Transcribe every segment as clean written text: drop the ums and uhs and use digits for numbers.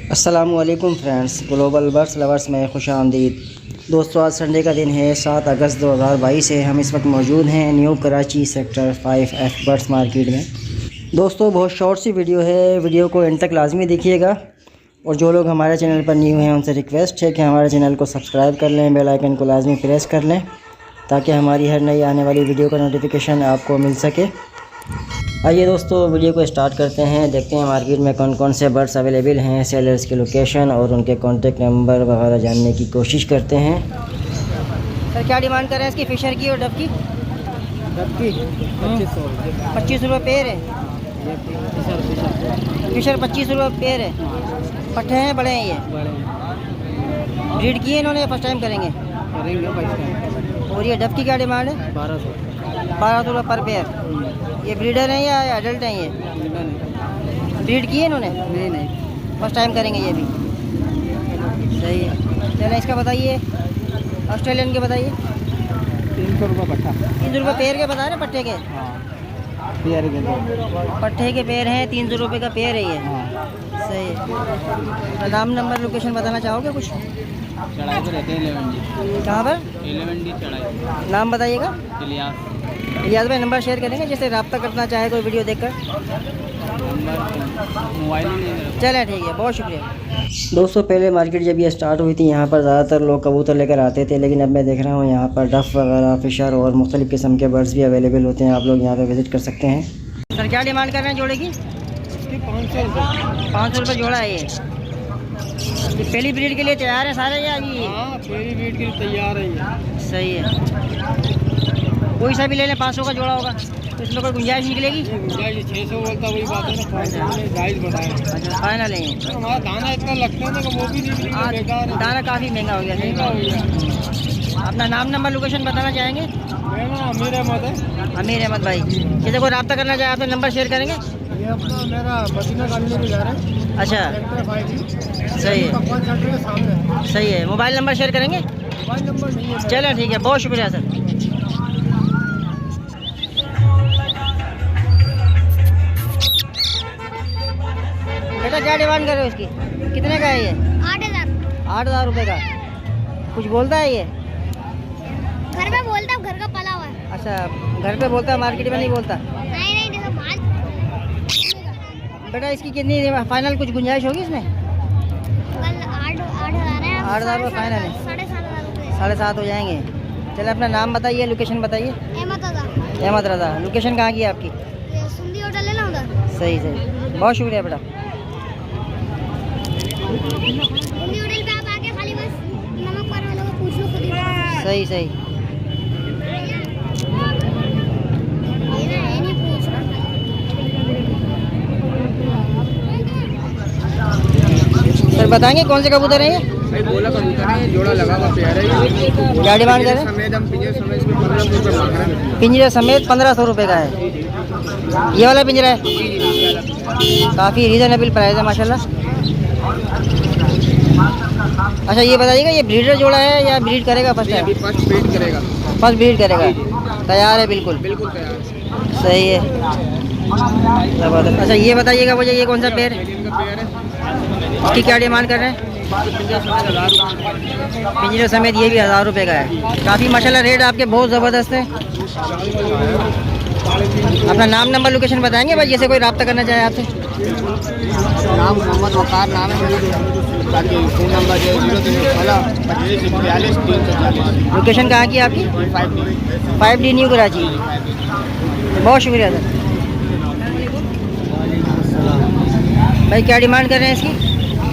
अस्सलामुअलैकुम friends, global birds lovers में खुश आमदीद। दोस्तों, आज संडे का दिन है, 7 अगस्त 2022 है। हम इस वक्त मौजूद हैं new Karachi sector 5F birds market में। दोस्तों, बहुत शॉर्ट सी वीडियो है, वीडियो को एंड तक लाजमी देखिएगा। और जो लोग हमारे चैनल पर न्यू हैं उनसे रिक्वेस्ट है कि हमारे चैनल को सब्सक्राइब कर लें, बेल आइकन को लाजमी प्रेस कर लें ताकि हमारी हर नई आने वाली वीडियो का नोटिफिकेशन आपको मिल सके। आइए दोस्तों, वीडियो को स्टार्ट करते हैं। देखते हैं मार्केट में कौन कौन से बर्ड्स अवेलेबल हैं, सेलर्स की लोकेशन और उनके कॉन्टेक्ट नंबर वगैरह जानने की कोशिश करते हैं। सर, क्या डिमांड कर रहे हैं इसकी, फिशर की और डब की? डब की 25 रुपये पेयर है। फिशर 25 रुपये पेयर है। पट्टे हैं, बड़े हैं ये? ब्रीड किए इन्होंने, फर्स्ट टाइम करेंगे? और ये डब की क्या डिमांड है? 1200 रुपये पर पेयर। ये ब्रीडर हैं या एडल्ट हैं? ये ब्रीड किए इन्होंने? नहीं, फर्स्ट टाइम करेंगे ये भी। सही है। चलें, इसका बताइए, ऑस्ट्रेलियन के बताइए। 300 रुपये पट्टा। 300 रुपये पेयर के बता रहे, पट्टे के? पेयर के पट्टे के पेयर हैं, 300 रुपये का पेयर है ये। सही है। नाम नंबर लोकेशन बताना चाहोगे कुछ? चढ़ाई पर रहते हैं 11D। कहाँ पर? 11D चढ़ाई। नाम बताइएगा। इलियास भाई नंबर शेयर करेंगे जिससे रब्ता करना चाहे कोई वीडियो देखकर। मोबाइल नहीं है। चलें, ठीक है, बहुत शुक्रिया। दोस्तों, पहले मार्केट जब ये स्टार्ट हुई थी यहाँ पर ज़्यादातर लोग कबूतर लेकर आते थे, लेकिन अब मैं देख रहा हूँ यहाँ पर डफ वगैरह, फिशर और मुख्तलिफ़ किस्म के बर्ड्स भी अवेलेबल होते हैं। आप लोग यहाँ पर विज़िट कर सकते हैं। सर, क्या डिमांड कर रहे हैं जोड़े की? 500 रुपये जोड़ा है ये। पहली ब्रीड के लिए तैयार है सारे या अभी? हाँ, पहली ब्रीड के लिए तैयार है ये। सही है। कोई सा भी ले लें, 500 का जोड़ा होगा तो इसमें कोई गुंजाइश निकलेगी? 600 बोलता, वही बात है ना। जायज़ बताया। अच्छा, फाइनल है। हमारा दाना इतना लगता है ना कि वो भी नहीं बेकार है। दाना काफ़ी महंगा हो गया। सही बात। अपना नाम नंबर लोकेशन बताना चाहेंगे? मेरा नाम अमीर अहमद है। अमीर अहमद भाई, किसी को रब्ता करना चाहे आपसे नंबर शेयर करेंगे? ये अपना मेरा मदीना कॉलोनी में जा रहा है। अच्छा, सही है। सामने। सही है। मोबाइल नंबर शेयर करेंगे? मोबाइल नंबर नहीं है। चलो, ठीक है, बहुत शुक्रिया सर। बेटा, क्या डिमांड कर रहे हो इसकी? कितने का है ये? 8,000। 8,000 रुपये का। कुछ बोलता है ये? घर पे बोलता है, घर का पला हुआ है। अच्छा, घर पे बोलता है, मार्केट में नहीं बोलता? नहीं, देखो माल। बेटा, इसकी कितनी फाइनल कुछ गुंजाइश होगी इसमें? 8,000 है। 8,000 रुपये फाइनल है। 7,500 रुपये। 7.5 हो जाएंगे। चलो, अपना नाम बताइए, लोकेशन बताइए। अहमद रजा। अहमद रजा। लोकेशन कहाँ की है आपकी? ये सुंदी होटल है ना उधर। सही सही, बहुत शुक्रिया बेटा। सुंदी होटल पे आप आके खाली बस नमक पानी वालों को पूछ लो, खुद ही। सही सही। ये ना है नहीं पूछना। सर, बताएंगे कौन से कबूतर हैं ये? भाई बोला कबूतर है, जोड़ा लगा हुआ प्यारा है। क्या डिमांड कर रहे हैं? समेत हम पिंजरे समेत इसमें 1500 रुपये मांग रहे हैं। पिंजरे समेत 1500 रुपये का है। ये वाला पिंजरा है? काफ़ी रीज़नेबल प्राइस है माशाल्लाह। अच्छा, ये बताइएगा, ये ब्रीडर जोड़ा है या ब्रीड करेगा फर्स्ट टाइम? फर्स्ट ब्रीड करेगा। फर्स्ट ब्रीड करेगा। तैयार है? बिल्कुल बिल्कुल तैयार। सही है, ज़बरदस्त। अच्छा, ये बताइएगा मुझे, ये कौन सा पेयर है? इनका पेयर है। इसकी क्या डिमांड कर रहे हैं? पिंजरे समेत ये भी 1000 रुपये का है। काफ़ी माशाल्लाह रेट आपके बहुत ज़बरदस्त है। अपना नाम नंबर लोकेशन बताएंगे भाई, जैसे कोई रब्ता करना चाहे आपसे? नाम मोहम्मद वकार नाम है। बाकी फ़ोन नंबर जो 0316 लोकेशन कहाँ की है आपकी? 5D new Karachi. बहुत शुक्रिया सर। भाई, क्या डिमांड कर रहे हैं इसकी?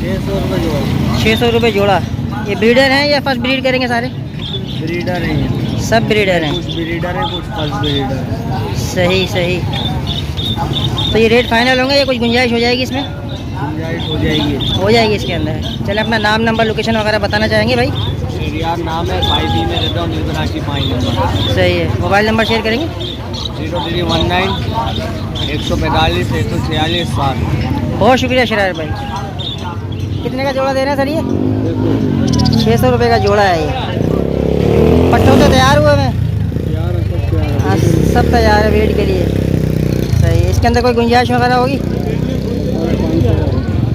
600 रुपये जोड़ा। 600 रुपये जोड़ा। ये ब्रीडर हैं या फर्स्ट ब्रीड करेंगे सारे? ब्रीडर है। सब ब्रीडर हैं। कुछ ब्रीडर है, कुछ फर्स्ट ब्रीडर है। सही सही। तो ये रेट फाइनल होंगे या कुछ गुंजाइश हो जाएगी इसमें? गुंजाइश हो जाएगी। हो जाएगी इसके अंदर। चले, अपना नाम नंबर लोकेशन वगैरह बताना चाहेंगे भाई? यार नाम है 5D में रहता हूँ, न्यू कराची 5 नंबर। सही है। मोबाइल नंबर शेयर करेंगे? 0319 145 146 7। बहुत शुक्रिया शरार भाई। कितने का जोड़ा दे रहे हैं सर ये? 600 रुपये का जोड़ा है ये। पट्टों से तैयार हुए हैं? हाँ, सब तैयार है ब्रीड के लिए। सही है। इसके अंदर कोई गुंजाइश वगैरह होगी?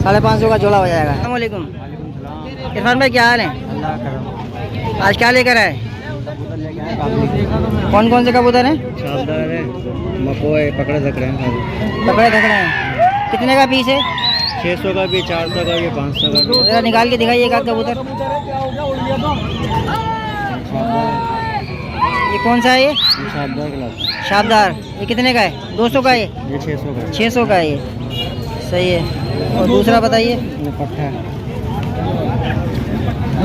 550 का जोड़ा हो जाएगा। अस्सलाम वालेकुम इरफान भाई, क्या हाल है? आज क्या लेकर आए? कौन कौन से कबूतर हैं? शानदार है, मको है, पकड़े धक रहे हैं। पकड़े धक रहे हैं। कितने का पीस है? 600 का भी, 400 का भी, 500 का भी। जरा निकाल के दिखाइए एक आध कबूतर। ये कौन सा है? ये शानदार क्लास, शाबदार। ये कितने का है? 200 का है? ये 600 का 600 का है ये। सही है। और दूसरा बताइए। ये पट्टा है,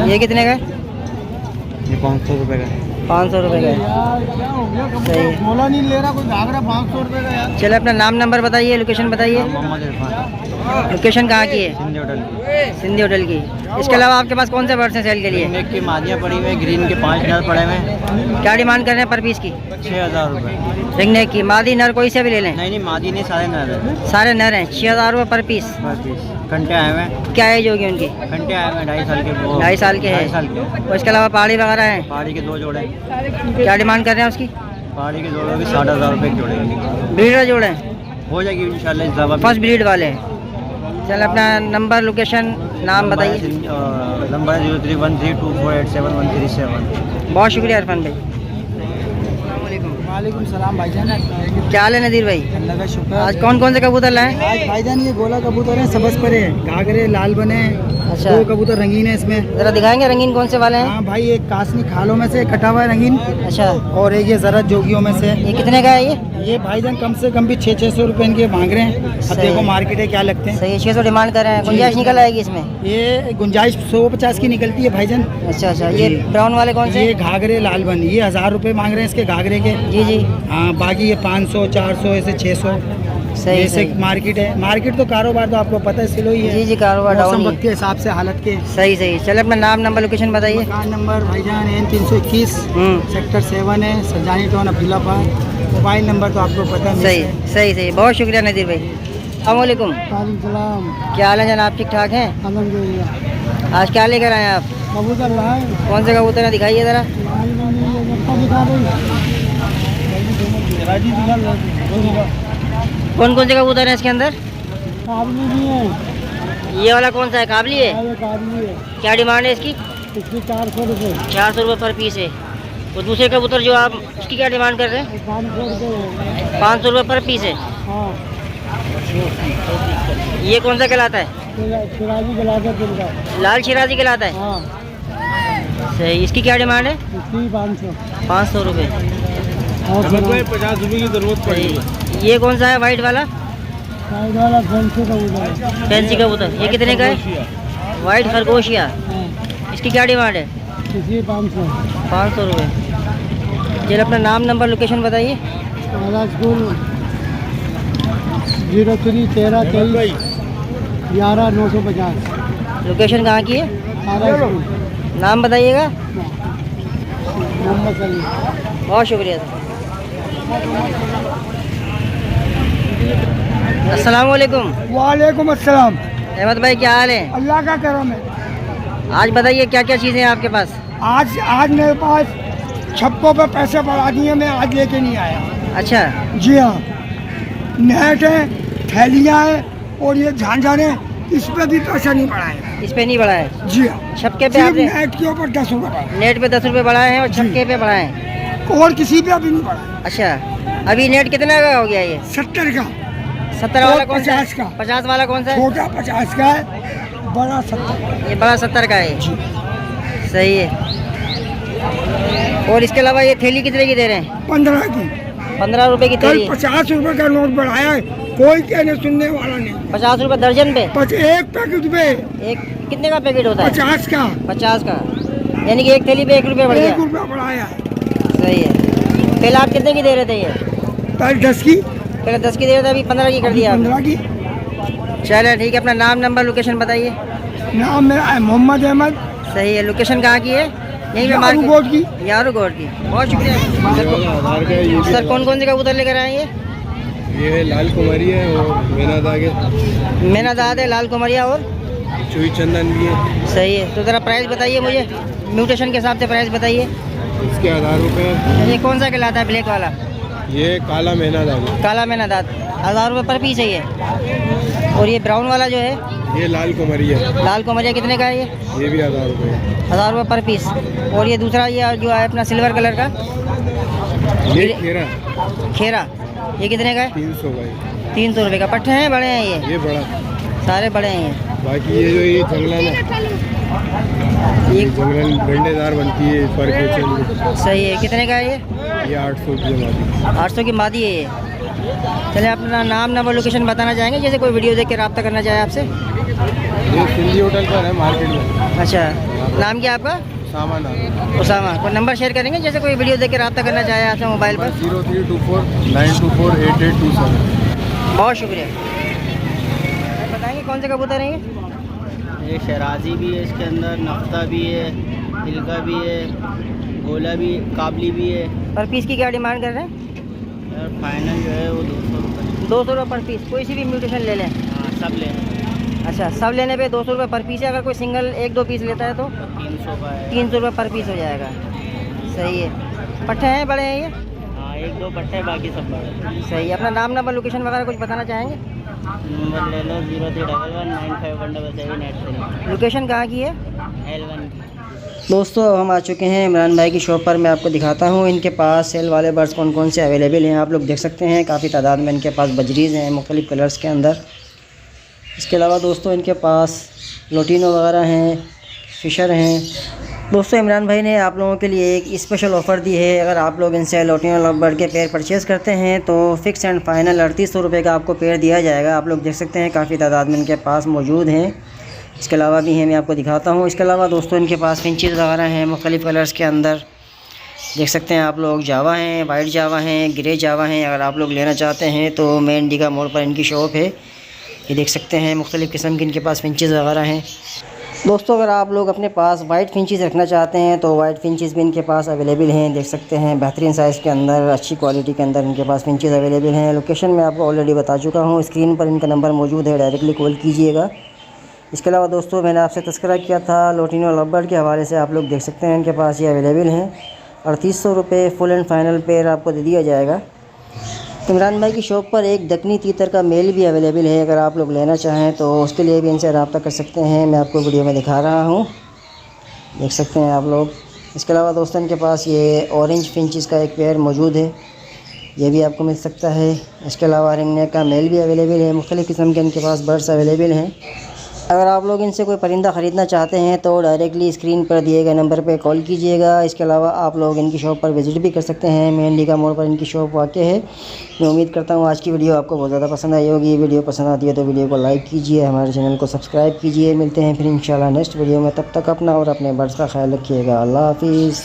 ये कितने का है? ये 500 रुपये का है। 500 रुपये का है। सही है। मोला नहीं ले रहा कोई, घाघरा 500 रुपये का यार। चलो अपना नाम नंबर बताइए, लोकेशन बताइए। मोहम्मद इरफान, लोकेशन कहाँ की है? सिंधी होटल। सिंधी होटल की। इसके अलावा आपके पास कौन से बर्ड्स हैं सेल के लिए? नेक की मादियाँ पड़ी हुई है, ग्रीन के 5 नर पड़े हुए हैं। क्या डिमांड कर रहे हैं पर पीस की? 6000 रुपये। रिंगने की मादी नर कोई से भी ले लें? नहीं मादी नहीं, सारे नर है। सारे नर हैं। 6000 रुपये पर पीस। घंटे आए हुए हैं, क्या एज होगी उनकी? घंटे आए हुए हैं, 2.5 साल के। 2.5 साल के 2.5 साल हैं। के। और इसके अलावा पहाड़ी वगैरह हैं? पहाड़ी के 2 जोड़े, क्या डिमांड कर रहे हैं उसकी? पहाड़ी के जोड़ों की 60,000 रुपये जोड़े ब्रीडर जोड़े हो जाएगी इंशाल्लाह। इस दवा फर्स्ट ब्रीड वाले हैं। चल अपना नंबर, लोकेशन, नाम बताइए। नंबर है 031324871337। बहुत शुक्रिया इरफान भाई। वालेकुम सलाम भाईजान, क्या हाल है नदीर भाई? अल्लाह का शुक्र। आज कौन कौन से कबूतर लाए? आज भाईजान ये गोला कबूतर है, सबस पर है, घाघरे लाल बने। अच्छा। 2 कबूतर रंगीन है इसमें। जरा दिखाएंगे रंगीन कौन से वाले हैं? हाँ भाई, एक कासनी खालों में से कटा हुआ है रंगीन, अच्छा। और एक ये जरद जोगियों में से। ये कितने का है ये? ये भाईजान कम से कम भी 600 रुपये इनके मांग रहे हैं। अब सही। देखो मार्केट है क्या लगते हैं। सही है। 600 डिमांड कर रहे हैं। गुंजाइश निकल आएगी इसमें? ये गुंजाइश 150 की निकलती है भाईजान। अच्छा अच्छा। ये ब्राउन वाले कौन से? ये घाघरे लाल बन, ये 1000 रुपये मांग रहे हैं इसके घाघरे के। जी जी। हाँ, बाकी ये 500, 400, ऐसे 600। सही ऐसे सही। मार्केट है। मार्केट तो कारोबार तो आपको पता है सिलो ही है। जी जी, कारोबार डाउन मौसम ही वक्त के हिसाब से हालत के। सही सही। चलो अपना नाम नंबर लोकेशन बताइए। मकान नंबर भाईजान N 321 सेक्टर 7 है, सजानी टाउन अब्दुल्लाबाद। मोबाइल नंबर तो आपको पता है। सही सही सही। बहुत शुक्रिया नदीर भाई। अस्सलाम वालेकुम। सलाम, क्या हाल है जनाब? ठीक ठाक हैं? अल्हम्दुलिल्लाह। आज क्या लेकर आए आप? कबूतर लाए, कौन से कबूतर हैं दिखाइए ज़रा। कौन कौन से कबूतर हैं इसके अंदर? काबली भी है, ये वाला कौन सा है? काबली है। काबली है, क्या डिमांड है इसकी? इसकी 400 रुपये, 400 रुपये पर पीस है। और दूसरे कबूतर जो आप, उसकी क्या डिमांड कर रहे हैं? 500 रुपये। 500 रुपये पर पीस है। हाँ, ये कौन सा कहलाता है? शिराजी गलाकर जिनका। लाल शिराजी कहलाता है। हाँ, सही। इसकी क्या डिमांड है? इसकी 500। 500 रुपये। और 50 रुपये की जरूरत सही। ये कौन सा है वाइट वाला? वाला फैंसी कबूतर है। फैंसी कबूतर। ये कितने का है? वाइट खरगोशिया। हाँ, इसकी क्या डिमांड है? इसकी 500। 500 रुपये। चलो अपना नाम नंबर लोकेशन बताइए। आला स्कूल 03 13 23 11 950। लोकेशन कहाँ की है? आला स्कूल, नाम बताइएगा। मोहम्मद सलीम। बहुत शुक्रिया। अस्सलाम वालेकुम। वालेकुम अस्सलाम। अहमद भाई, क्या हाल है? अल्लाह का करम है। आज बताइए क्या क्या चीज़ें हैं आपके पास? आज मेरे पास छप्पो पे पैसे बढ़ा दिए, मैं आज लेके नहीं आया। अच्छा। जी हाँ, नेट है, थैलियाँ हैं, और ये झांझर है, इस पे भी पैसा नहीं बढ़ा है। इस पे नहीं बढ़ा है? जी हाँ, छक्के पे सिर्फ आपने नेट के ऊपर 10 रुपये बढ़ा है। नेट पे 10 रुपये बढ़ाए हैं और छक्के पे बढ़ाए हैं। और किसी पे अभी नहीं बढ़ा है। अच्छा। अभी नेट कितने का हो गया ये? 70 का, 70 वाला और कौन सा है? 50 का। 50 वाला कौन सा है? छोटा 50 का है, बड़ा 70। ये बड़ा 70 का है। सही है। और इसके अलावा ये थैली कितने की दे रहे हैं? 15 की। 15 रुपये की कल थैली। 50 रुपए का नोट बढ़ाया है, कोई कहने सुनने वाला नहीं। 50 रुपये दर्जन पे? एक पैकेट पे एक कितने का पैकेट होता है? 50 का, 50 का। यानी कि एक थैली पे 1 रुपये बढ़ गया। 1 रुपया बढ़ाया है। सही है। पहले आप कितने की दे रहे थे ये? पहले 10 की, पहले 10 की दे रहे थे, अभी 15 की कर दिया आपने। 15 की। चलो ठीक है। अपना नाम नंबर लोकेशन बताइए। नाम मेरा है मोहम्मद अहमद। सही है। लोकेशन कहाँ की है? यहीं पे यारू गोट की। यारू गोट की। बहुत शुक्रिया सर। कौन कौन से कबूतर लेकर आए हैं? ये लाल कुमारी है और मेनादाग है, मेनादाद है, लाल कुमरिया और चुई चंदन भी है। सही है। तो ज़रा प्राइस बताइए मुझे, म्यूटेशन के हिसाब से प्राइस बताइए। इसके 1000 रुपये है। ये कौन सा कहलाता है ब्लैक वाला? ये काला मेनादाग है, काला मेनादाद। 1000 रुपये पर पीस है ये। और ये ब्राउन वाला जो है? ये लाल कुमरिया है। लाल कुमरिया कितने का है ये भी 1000 रुपये। 1000 रुपये पर पीस। और ये दूसरा ये जो है अपना सिल्वर कलर का ये खेरा खेरा, ये कितने का है? 300 का है। 300 रुपये का। पट्टे हैं बड़े हैं ये बड़ा। सारे बड़े हैं ये। बाकी ये जो ये जंगलन है, ये जंगलन गंडेदार बनती है पर के। सही है। कितने का है ये 800 की मादी। 800 की मादी है ये। चलिए अपना नाम नंबर लोकेशन बताना चाहेंगे, जैसे कोई वीडियो देख के रब्ता करना चाहे आपसे? ये सिंधी होटल पर है मार्केट में। अच्छा, नाम क्या आपका? सामान उसामा। कोई नंबर शेयर करेंगे जैसे कोई वीडियो देख के रब्ता करना चाहे आपसे मोबाइल पर? 0324 924 8827। बहुत शुक्रिया। बताएंगे कौन से कबूतर हैं ये शराजी भी है, इसके अंदर नफ्ता भी है, तिलका भी है, गोला भी, काबली भी है। पर पीस की क्या डिमांड कर रहे हैं? और फाइनल जो है वो 200 रुपये। 200 रुपये पर पीस। कोई सी भी म्यूटेशन ले लें? हाँ, सब लेना। अच्छा, सब लेने पे 200 रुपये पर पीस है। अगर कोई सिंगल 1-2 पीस लेता है तो 300 का है। 300 रुपये पर पीस हो जाएगा। सही है। पट्टे हैं बड़े हैं ये? हाँ, 1-2 पट्टे, बाकी सब बड़े। सही है। अपना नाम नंबर लोकेशन वगैरह कुछ बताना चाहेंगे? नंबर ले लो 0311951783। लोकेशन कहाँ की है? L1 की। दोस्तों अब हम आ चुके हैं इमरान भाई की शॉप पर। मैं आपको दिखाता हूँ इनके पास सेल वाले बर्ड्स कौन कौन से अवेलेबल हैं। आप लोग देख सकते हैं काफ़ी तादाद में इनके पास बजरीज़ हैं मुख्तलिफ़ कलर्स के अंदर। इसके अलावा दोस्तों इनके पास लोटिनो वगैरह हैं, फ़िशर हैं। दोस्तों इमरान भाई ने आप लोगों के लिए एक स्पेशल ऑफ़र दी है। अगर आप लोग इनसे लोटिनो लव बर्ड के पेयर परचेज़ करते हैं तो फ़िक्स एंड फाइनल 3800 रुपये का आपको पेयर दिया जाएगा। आप लोग देख सकते हैं काफ़ी तादाद में इनके पास मौजूद हैं। इसके अलावा भी हैं, मैं आपको दिखाता हूँ। इसके अलावा दोस्तों इनके पास फिंचेस वगैरह हैं मुख्तलिफ़ कलर्स के अंदर। देख सकते हैं आप लोग जावा हैं, वाइट जावा हैं, ग्रे जावा हैं। अगर आप लोग लेना चाहते हैं तो मेन डिगा मोड़ पर इनकी शॉप है। ये देख सकते हैं मुख्तलिफ़ किस्म के इनके पास फिंचेस वगैरह हैं। दोस्तों अगर आप लोग अपने पास वाइट फिंचेस रखना चाहते हैं तो वाइट फिंचेस भी इनके पास अवेलेबल हैं। देख सकते हैं बेहतरीन साइज़ के अंदर, अच्छी क्वालिटी के अंदर इनके पास फिंचेस अवेलेबल हैं। लोकेशन मैं आपको ऑलरेडी बता चुका हूँ। स्क्रीन पर इनका नंबर मौजूद है, डायरेक्टली कॉल कीजिएगा। इसके अलावा दोस्तों मैंने आपसे तस्करा किया था लोटिनो लव बर्ड के हवाले से। आप लोग देख सकते हैं इनके पास ये अवेलेबल हैं। 3800 रुपये फुल एंड फाइनल पेयर आपको दे दिया जाएगा। इमरान भाई की शॉप पर एक दकनी तीतर का मेल भी अवेलेबल है। अगर आप लोग लेना चाहें तो उसके लिए भी इनसे रब्ता कर सकते हैं। मैं आपको वीडियो में दिखा रहा हूँ, देख सकते हैं आप लोग। इसके अलावा दोस्तों इनके पास ये ऑरेंज फिंचेस का एक पेयर मौजूद है, ये भी आपको मिल सकता है। इसके अलावा रिंग नेक का मेल भी अवेलेबल है। मुख्तलिफ़ किस्म के इनके पास बर्ड्स अवेलेबल हैं। अगर आप लोग इनसे कोई परिंदा ख़रीदना चाहते हैं तो डायरेक्टली स्क्रीन पर दिए गए नंबर पर कॉल कीजिएगा। इसके अलावा आप लोग इनकी शॉप पर विज़िट भी कर सकते हैं। मेन डिगा मोड़ पर इनकी शॉप वाक़ है। मैं उम्मीद करता हूँ आज की वीडियो आपको बहुत ज़्यादा पसंद आई होगी। वीडियो पसंद आती है तो वीडियो को लाइक कीजिए, हमारे चैनल को सब्सक्राइब कीजिए। मिलते हैं फिर इंशाल्लाह नेक्स्ट वीडियो में। तब तक अपना और अपने बर्ड्स का ख्याल रखिएगा। अल्लाह हाफिज़।